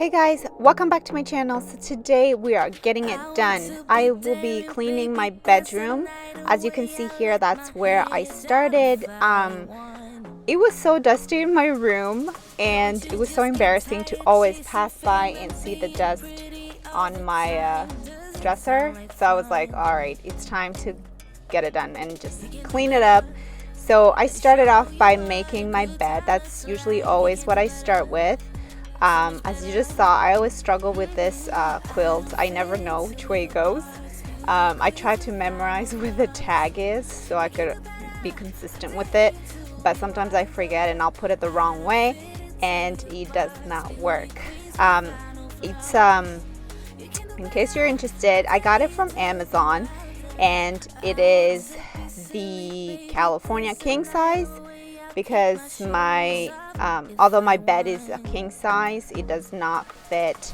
Hey guys, welcome back to my channel. So today we are getting it done. I will be cleaning my bedroom. As you can see here, that's where I started. It was so dusty in my room and it was so embarrassing to always pass by and see the dust on my dresser. So I was like, all right, it's time to get it done and just clean it up. So I started off by making my bed. That's usually always what I start with. As you just saw, I always struggle with this quilt. I never know which way it goes. I try to memorize where the tag is so I could be consistent with it, but sometimes I forget and I'll put it the wrong way and it does not work. It's in case you're interested, I got it from Amazon and it is the California king size, because although my bed is a king size, it does not fit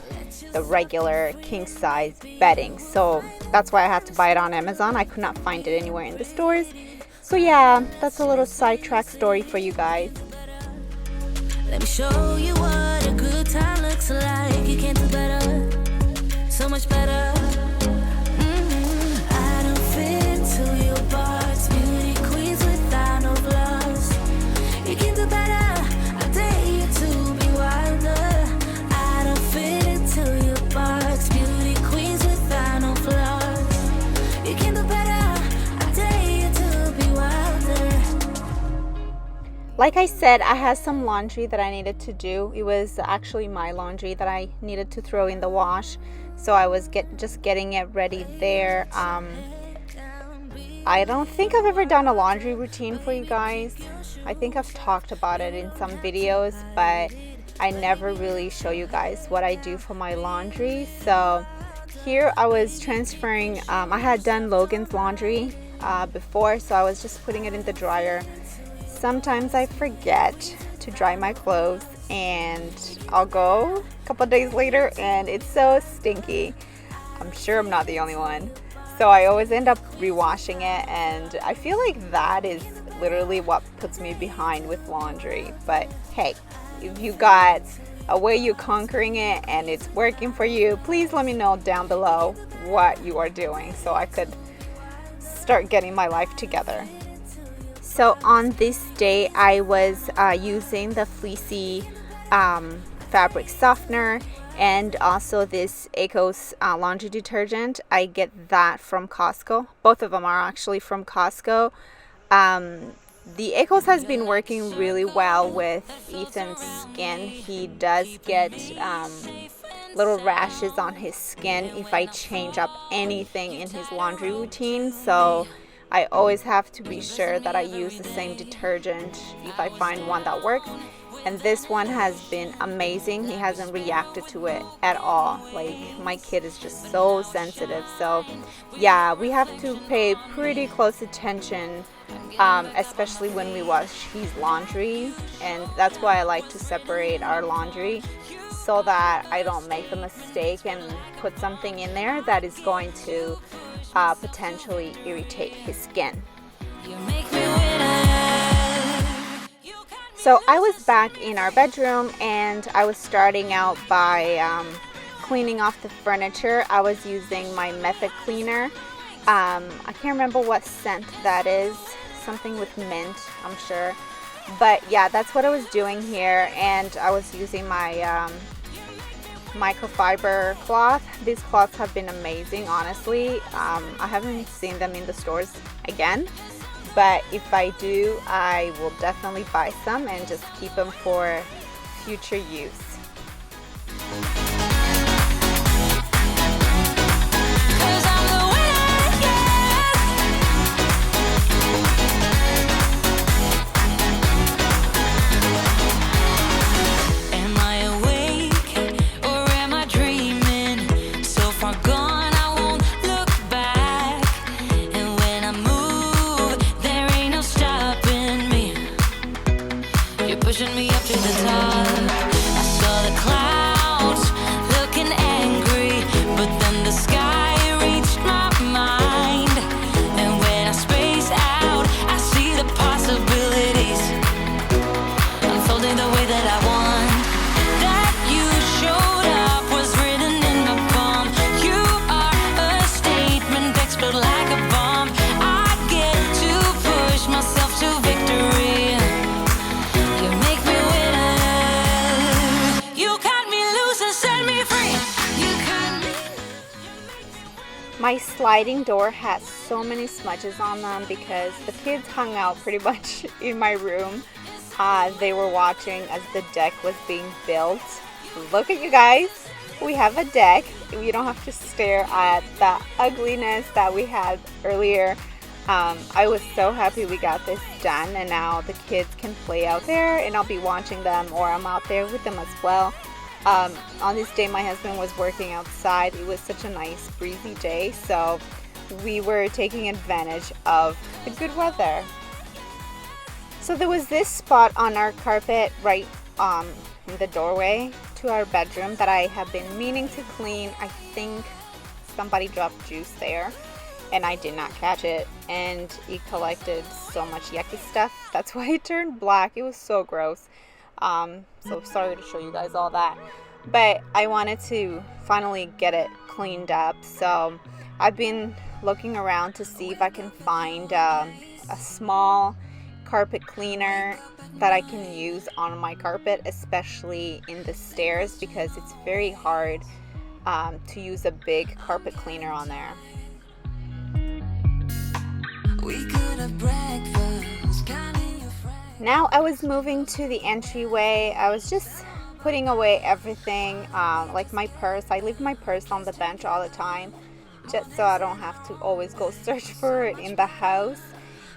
the regular king size bedding. So that's why I had to buy it on Amazon. I could not find it anywhere in the stores. So yeah, that's a little sidetrack story for you guys. Let me show you what a good time looks like. You can't do better, so much better. I don't fit to your box, beauty queens without no gloves. You can do better. I dare you to be wilder. I don't fit into your box, beauty queens without no flaws. You can do better. I dare you to be wilder. Like I said, I had some laundry that I needed to do. It was actually my laundry that I needed to throw in the wash. So I was just getting it ready there. I don't think I've ever done a laundry routine for you guys. I think I've talked about it in some videos, but I never really show you guys what I do for my laundry. So here I was transferring, I had done Logan's laundry before, so I was just putting it in the dryer. Sometimes I forget to dry my clothes and I'll go a couple days later and it's so stinky. I'm sure I'm not the only one. So I always end up rewashing it, and I feel like that is literally what puts me behind with laundry. But hey, if you got a way you're conquering it and it's working for you, please let me know down below what you are doing so I could start getting my life together. So on this day, I was using the fleecy fabric softener and also this Ecos laundry detergent. I get that from Costco. Both of them are actually from Costco. The Ecos has been working really well with Ethan's skin. He does get little rashes on his skin if I change up anything in his laundry routine. So I always have to be sure that I use the same detergent if I find one that works. And this one has been amazing. He hasn't reacted to it at all. Like, my kid is just so sensitive. So yeah, we have to pay pretty close attention, especially when we wash his laundry. And that's why I like to separate our laundry, so that I don't make the mistake and put something in there that is going to potentially irritate his skin. So I was back in our bedroom and I was starting out by cleaning off the furniture. I was using my method cleaner. I can't remember what scent that is. Something with mint, I'm sure. But yeah, that's what I was doing here, and I was using my microfiber cloth. These cloths have been amazing, honestly. I haven't seen them in the stores again, but if I do, I will definitely buy some and just keep them for future use. Pushing me up to the top. I saw My sliding door has so many smudges on them because the kids hung out pretty much in my room. They were watching as the deck was being built. Look at you guys. We have a deck. We don't have to stare at the ugliness that we had earlier. I was so happy we got this done, and now the kids can play out there and I'll be watching them, or I'm out there with them as well. On this day my husband was working outside. It was such a nice breezy day, so we were taking advantage of the good weather. So there was this spot on our carpet right in the doorway to our bedroom that I have been meaning to clean. I think somebody dropped juice there and I did not catch it, and it collected so much yucky stuff. That's why it turned black. It was so gross. So sorry to show you guys all that, but I wanted to finally get it cleaned up. So I've been looking around to see if I can find a small carpet cleaner that I can use on my carpet, especially in the stairs, because it's very hard to use a big carpet cleaner on there. We could have breakfast, counting your friends. Now I was moving to the entryway. I was just putting away everything, like my purse. I leave my purse on the bench all the time just so I don't have to always go search for it in the house.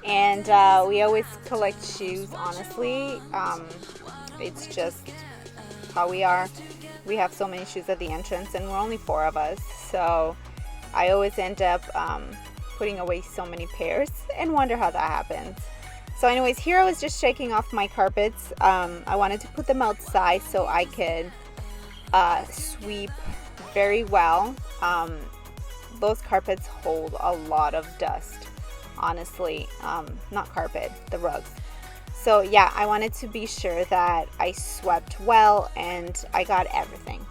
And we always collect shoes, honestly. It's just how we are. We have so many shoes at the entrance and we're only 4 of us, so I always end up putting away so many pairs and wonder how that happens. So anyways, here I was just shaking off my carpets. I wanted to put them outside so I could sweep very well. Those carpets hold a lot of dust, honestly. Not carpet, the rugs. So yeah, I wanted to be sure that I swept well and I got everything.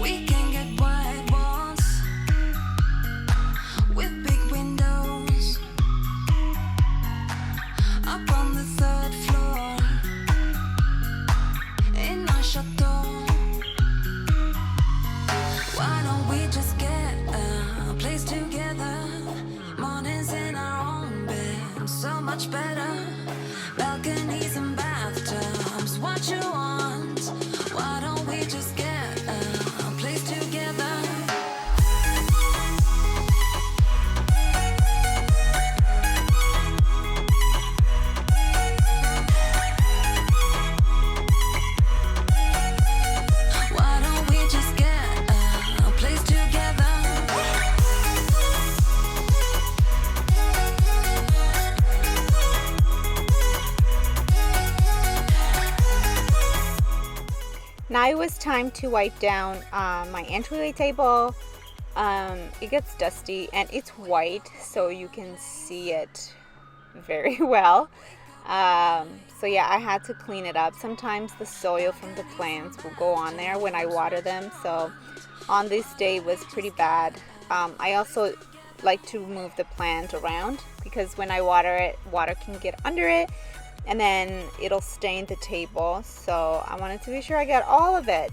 We can get white walls with big windows up on the 3rd floor in our chateau. Why don't we just get a place together? Mornings in our own bed, so much better. Balconies and bathtubs, what you want? Why don't we just get a place together? Why don't we just get a place together? Now it was time to wipe down my entryway table. It gets dusty and it's white, so you can see it very well. So yeah, I had to clean it up. Sometimes the soil from the plants will go on there when I water them, so on this day it was pretty bad. I also like to move the plant around because when I water it, water can get under it and then it'll stain the table. So I wanted to be sure I got all of it.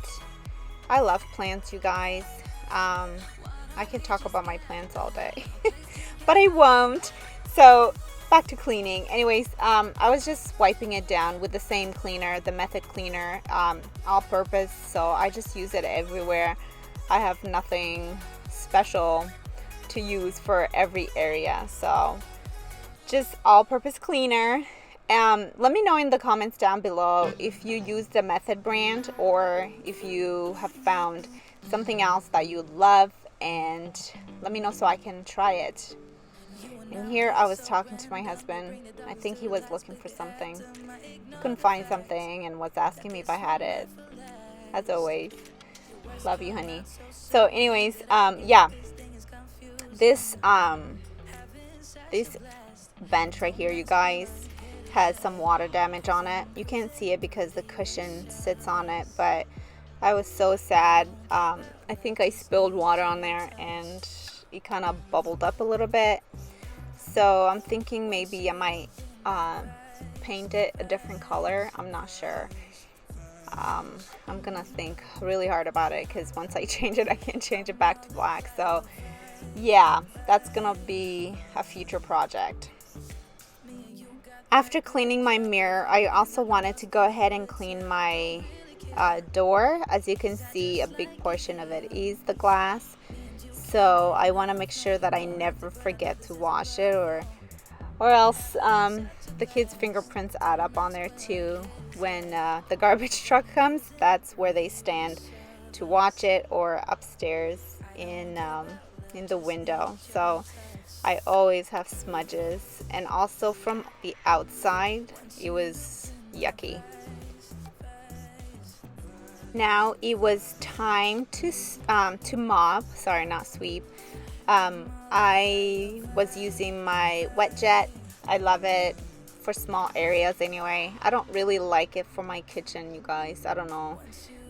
I love plants, you guys. I can talk about my plants all day, but I won't. So back to cleaning. Anyways, I was just wiping it down with the same cleaner, the Method cleaner, all purpose. So I just use it everywhere. I have nothing special to use for every area. So just all purpose cleaner. Let me know in the comments down below if you use the Method brand or if you have found something else that you love, and let me know so I can try it. And here I was talking to my husband. I think he was looking for something. Couldn't find something and was asking me if I had it. As always. Love you, honey. So anyways, yeah. This bench right here, you guys, has some water damage on it. You can't see it because the cushion sits on it, but I was so sad. I think I spilled water on there and it kind of bubbled up a little bit. So I'm thinking maybe I might paint it a different color. I'm not sure. I'm gonna think really hard about it, because once I change it, I can't change it back to black. So yeah, that's gonna be a future project. After cleaning my mirror, I also wanted to go ahead and clean my door. As you can see, a big portion of it is the glass, so I want to make sure that I never forget to wash it, or else the kids' fingerprints add up on there too. When the garbage truck comes, that's where they stand to watch it, or upstairs in the window. So I always have smudges, and also from the outside it was yucky. Now it was time to mop, sorry, not sweep. I was using my wet jet. I love it for small areas anyway. I don't really like it for my kitchen, you guys. I don't know.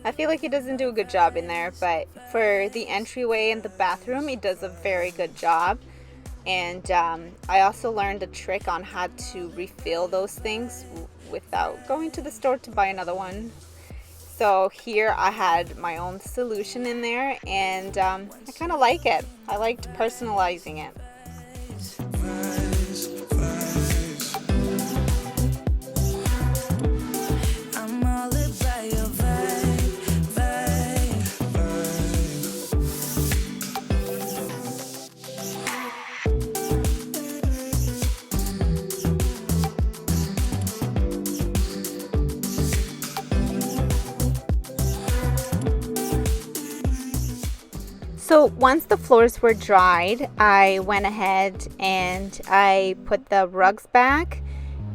I feel like it doesn't do a good job in there, but for the entryway and the bathroom, it does a very good job. And I also learned a trick on how to refill those things without going to the store to buy another one. So here I had my own solution in there, and I kind of like it. I liked personalizing it. So once the floors were dried, I went ahead and I put the rugs back,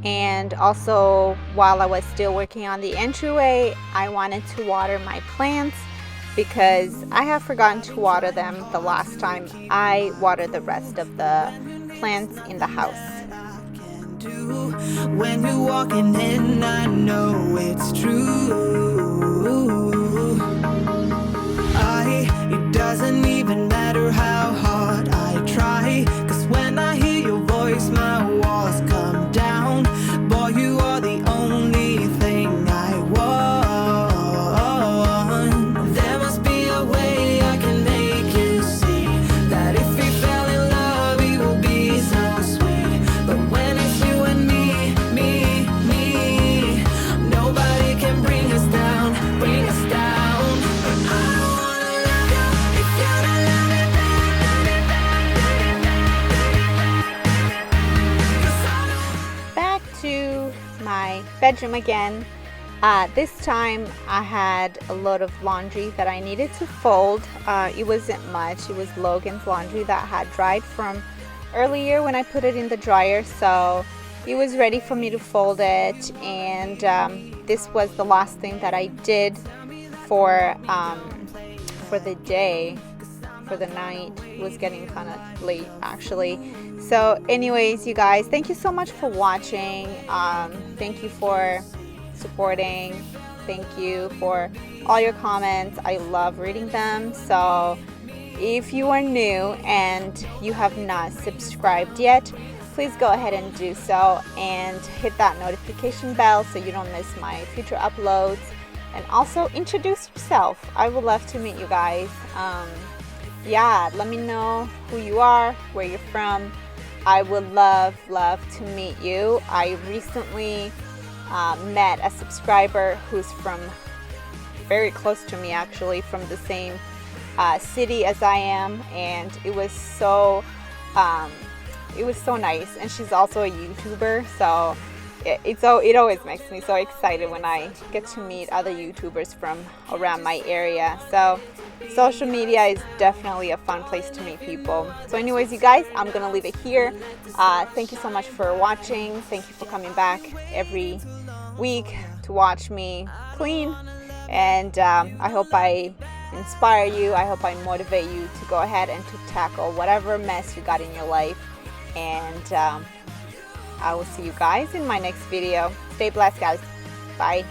and also while I was still working on the entryway, I wanted to water my plants because I have forgotten to water them the last time I watered the rest of the plants in the house. When you're walking in, I know it's true. It doesn't even matter how hard I try, 'cause when I hear your voice, my walls come down. Boy, you are the only thing I want. There must be a way I can make you see that if we fell in love, it will be so sweet. But when it's you and me, nobody can bring us down, bring us down. My bedroom again. This time I had a lot of laundry that I needed to fold. It wasn't much. It was Logan's laundry that had dried from earlier when I put it in the dryer, so it was ready for me to fold it. And this was the last thing that I did for the day. For the night. It was getting kind of late actually. So anyways, you guys, thank you so much for watching. Thank you for supporting. Thank you for all your comments. I love reading them. So if you are new and you have not subscribed yet, please go ahead and do so, and hit that notification bell so you don't miss my future uploads. And also introduce yourself. I would love to meet you guys. Yeah, let me know who you are, where you're from. I would love to meet you. I recently met a subscriber who's from very close to me, actually, from the same city as I am, and it was so nice. And she's also a YouTuber, so it always makes me so excited when I get to meet other YouTubers from around my area. So social media is definitely a fun place to meet people. So anyways, you guys, I'm gonna leave it here. Thank you so much for watching. Thank you for coming back every week to watch me clean, and I hope I inspire you. I hope I motivate you to go ahead and to tackle whatever mess you got in your life. And I will see you guys in my next video. Stay blessed, guys. Bye.